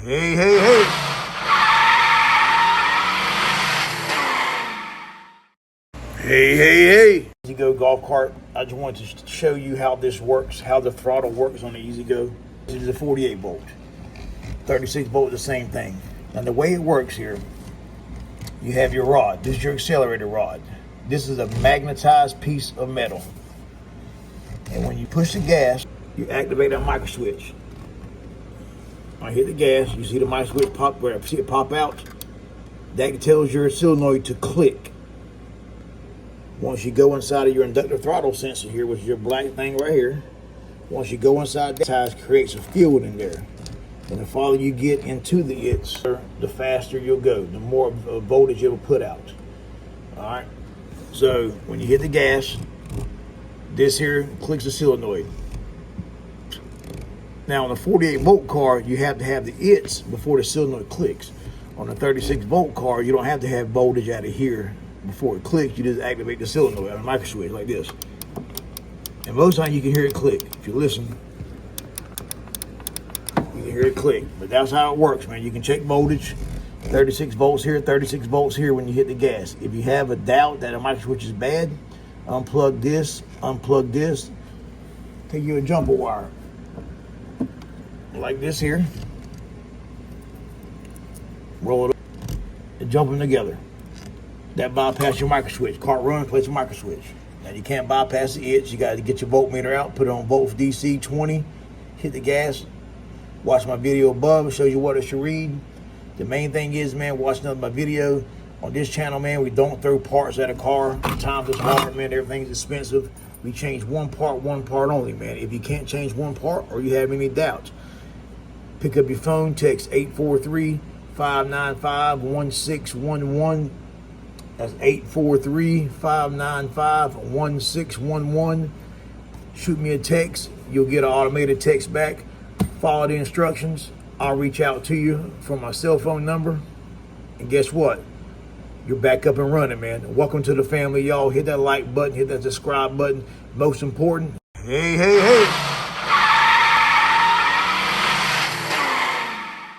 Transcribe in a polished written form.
Hey, hey, hey. Hey, hey, hey. Ezgo golf cart. I just wanted to show you how this works, how the throttle works on the Ezgo. This is a 48 volt. 36 volt, the same thing. And the way it works here, you have your rod. This is your accelerator rod. This is a magnetized piece of metal. And when you push the gas, you activate that micro switch. I hit the gas, you see the micro switch pop, where I see it pop out. That tells your solenoid to click. Once you go inside of your inductor throttle sensor here, which is your black thing right here, once you go inside, that creates a field in there. And the farther you get into the faster you'll go, the more voltage it'll put out. All right. So when you hit the gas, this here clicks the solenoid. Now on a 48 volt car, you have to have the ITS before the solenoid clicks. On a 36 volt car, you don't have to have voltage out of here before it clicks. You just activate the solenoid on a micro switch like this. And most of the time you can hear it click. If you listen, you can hear it click. But that's how it works, man. You can check voltage. 36 volts here, 36 volts here when you hit the gas. If you have a doubt that a micro switch is bad, unplug this, take you a jumper wire. Like this here. Roll it up and jump them together. That bypass your micro switch. Cart runs, place a micro switch. Now you can't bypass the itch. You got to get your voltmeter out, put it on volts DC 20, hit the gas. Watch my video above, it shows you what it should read. The main thing is, man, watch another my video. On this channel, man, we don't throw parts at a car. Times it's hard, man, everything's expensive. We change one part only, man. If you can't change one part or you have any doubts, pick up your phone, text 843-595-1611. That's 843-595-1611. Shoot me a text. You'll get an automated text back. Follow the instructions. I'll reach out to you from my cell phone number. And guess what? You're back up and running, man. Welcome to the family, y'all. Hit that like button. Hit that subscribe button. Most important, hey, hey, hey.